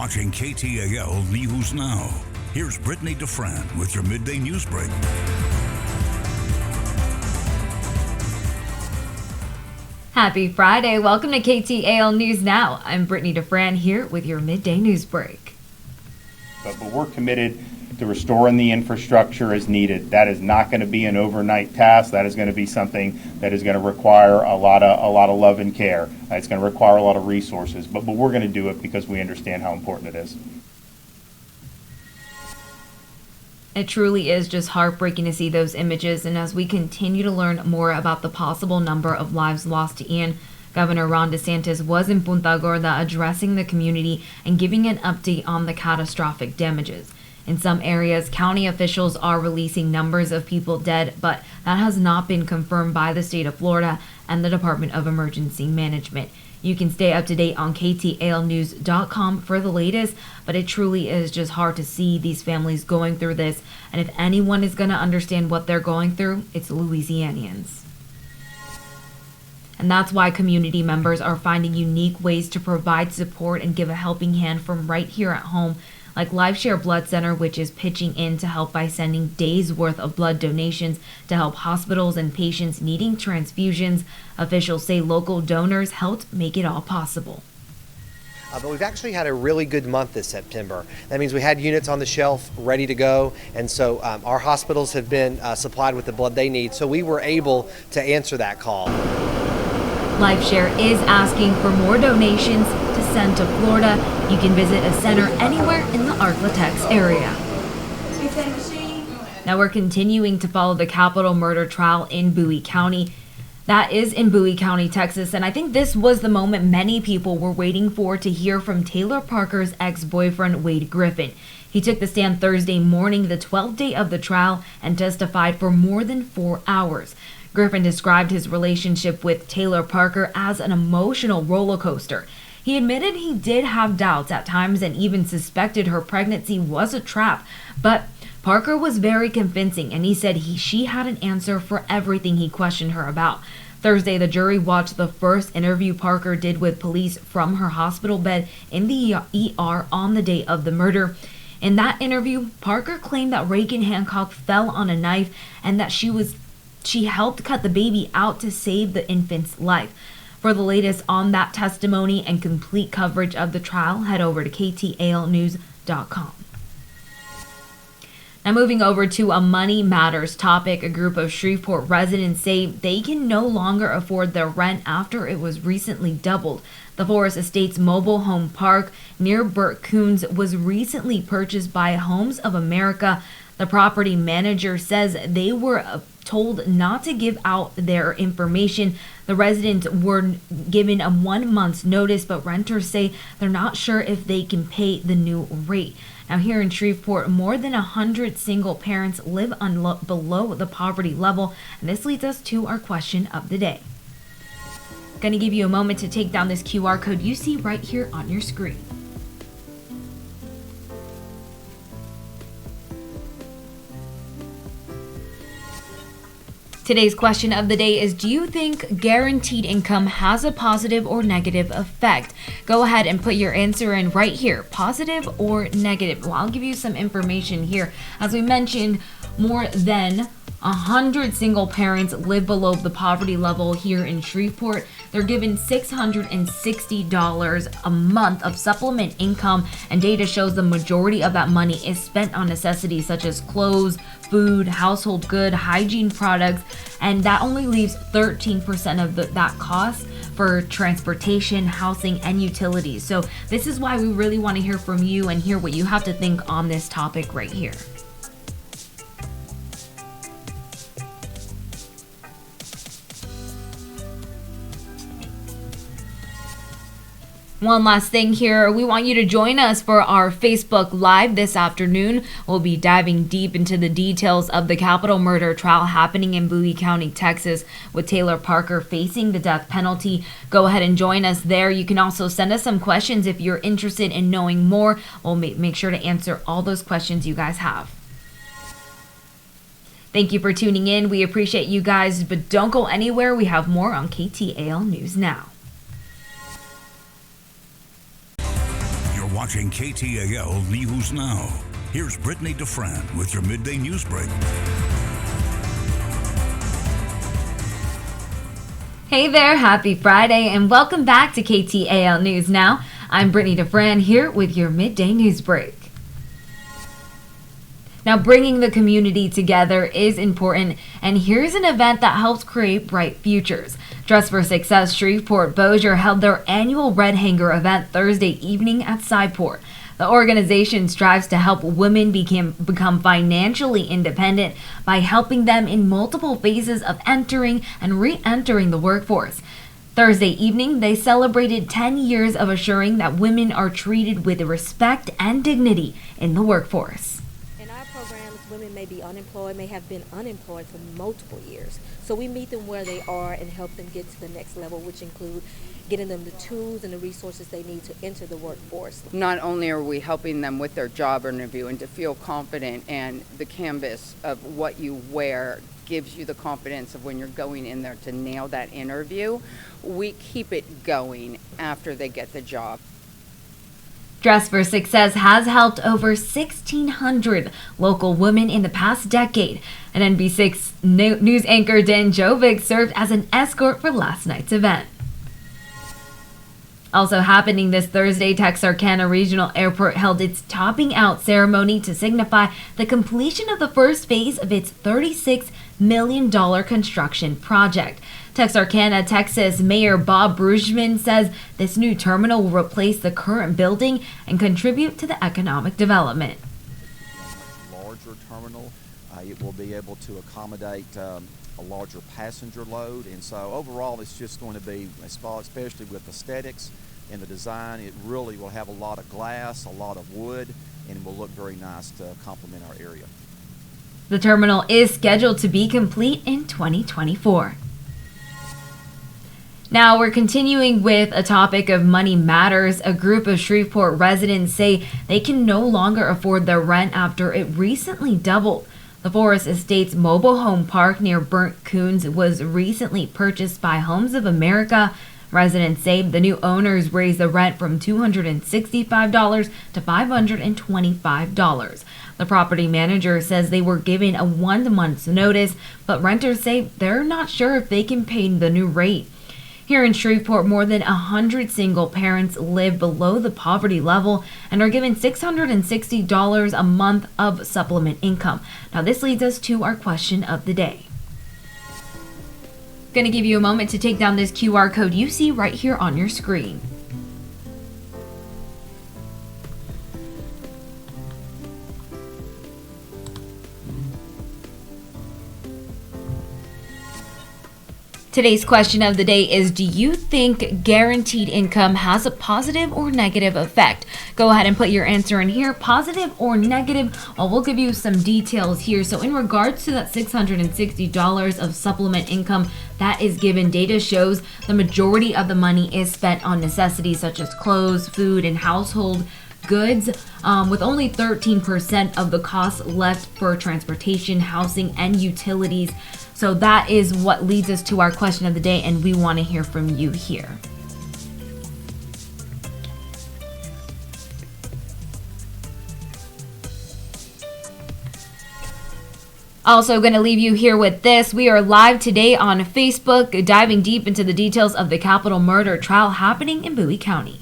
watching KTAL News Now. Here's Brittany Defran with your midday news break. Happy Friday. Welcome to KTAL News Now. I'm Brittany Defran here with your midday news break. But we're committed to restoring the infrastructure as needed. That is not going to be an overnight task. That is going to be something that is going to require a lot of love and care. It's going to require a lot of resources, but we're going to do it because we understand how important it is. It truly is just heartbreaking to see those images, and as we continue to learn more about the possible number of lives lost to Ian, Governor Ron DeSantis was in Punta Gorda addressing the community and giving an update on the catastrophic damages. In some areas, county officials are releasing numbers of people dead, but that has not been confirmed by the state of Florida and the Department of Emergency Management. You can stay up to date on KTALnews.com for the latest, but it truly is just hard to see these families going through this. And if anyone is going to understand what they're going through, it's Louisianians. And that's why community members are finding unique ways to provide support and give a helping hand from right here at home, like LifeShare Blood Center, which is pitching in to help by sending days worth of blood donations to help hospitals and patients needing transfusions. Officials say local donors helped make it all possible. But we've actually had a really good month this September. That means we had units on the shelf ready to go, and so our hospitals have been supplied with the blood they need, so we were able to answer that call. LifeShare is asking for more donations to send to Florida. You can visit a center anywhere in the Arklatex area. Now we're continuing to follow the capital murder trial in Bowie County. That is in Bowie County, Texas, and I think this was the moment many people were waiting for to hear from Taylor Parker's ex-boyfriend, Wade Griffin. He took the stand Thursday morning, the 12th day of the trial, and testified for more than 4 hours. Griffin described his relationship with Taylor Parker as an emotional roller coaster. He admitted he did have doubts at times and even suspected her pregnancy was a trap, but Parker was very convincing, and he said she had an answer for everything he questioned her about. Thursday, the jury watched the first interview Parker did with police from her hospital bed in the ER on the day of the murder. In that interview, Parker claimed that Reagan Hancock fell on a knife and that she helped cut the baby out to save the infant's life. For the latest on that testimony and complete coverage of the trial, head over to KTALnews.com. Now moving over to a money matters topic, a group of Shreveport residents say they can no longer afford their rent after it was recently doubled. The Forest Estates mobile home park near Burt Coons was recently purchased by Homes of America. The property manager says they were told not to give out their information. The residents were given a 1 month's notice, but renters say they're not sure if they can pay the new rate. Now here in Shreveport, more than 100 single parents live below the poverty level, and this leads us to our question of the day. Going to give you a moment to take down this QR code you see right here on your screen. Today's question of the day is, do you think guaranteed income has a positive or negative effect? Go ahead and put your answer in right here, positive or negative. Well, I'll give you some information here. As we mentioned, more than 100 single parents live below the poverty level here in Shreveport. They're given $660 a month of supplement income, and data shows the majority of that money is spent on necessities such as clothes, food, household good, hygiene products, and that only leaves 13% of that cost for transportation, housing, and utilities. So this is why we really want to hear from you and hear what you have to think on this topic right here. One last thing here, we want you to join us for our Facebook Live this afternoon. We'll be diving deep into the details of the capital murder trial happening in Bowie County, Texas, with Taylor Parker facing the death penalty. Go ahead and join us there. You can also send us some questions if you're interested in knowing more. We'll make sure to answer all those questions you guys have. Thank you for tuning in. We appreciate you guys, but don't go anywhere. We have more on KTAL News Now. watching KTAL News Now. Here's Brittany Defran with your midday news break. Hey there, happy Friday, and welcome back to KTAL News Now. I'm Brittany Defran here with your midday news break. Now, bringing the community together is important, and here's an event that helps create bright futures. Dress for Success Shreveport Bossier held their annual Red Hanger event Thursday evening at Sideport. The organization strives to help women become financially independent by helping them in multiple phases of entering and re-entering the workforce. Thursday evening, they celebrated 10 years of assuring that women are treated with respect and dignity in the workforce. In our programs, women may be unemployed, may have been unemployed for multiple years. So we meet them where they are and help them get to the next level, which include getting them the tools and the resources they need to enter the workforce. Not only are we helping them with their job interview and to feel confident, and the canvas of what you wear gives you the confidence of when you're going in there to nail that interview, we keep it going after they get the job. Dress for Success has helped over 1,600 local women in the past decade. And NB6 news anchor Dan Jovic served as an escort for last night's event. Also happening this Thursday, Texarkana Regional Airport held its topping out ceremony to signify the completion of the first phase of its $36 million construction project. Texarkana, Texas Mayor Bob Bruggeman says this new terminal will replace the current building and contribute to the economic development. A larger terminal, it will be able to accommodate a larger passenger load, and so overall it's just going to be, especially with aesthetics and the design, it really will have a lot of glass, a lot of wood, and it will look very nice to complement our area. The terminal is scheduled to be complete in 2024. Now we're continuing with a topic of money matters. A group of Shreveport residents say they can no longer afford their rent after it recently doubled. The Forest Estates mobile home park near Burnt Coons was recently purchased by Homes of America. Residents say the new owners raised the rent from $265 to $525. The property manager says they were given a 1 month's notice, but renters say they're not sure if they can pay the new rate. Here in Shreveport, more than 100 single parents live below the poverty level and are given $660 a month of supplement income. Now, this leads us to our question of the day. Going to give you a moment to take down this QR code you see right here on your screen. Today's question of the day is, do you think guaranteed income has a positive or negative effect? Go ahead and put your answer in here, positive or negative. We'll give you some details here. So in regards to that $660 of supplement income that is given, data shows the majority of the money is spent on necessities such as clothes, food, and household goods, with only 13% of the cost left for transportation, housing, and utilities. So that is what leads us to our question of the day, and we want to hear from you here. Also going to leave you here with this. We are live today on Facebook, diving deep into the details of the capital murder trial happening in Bowie County.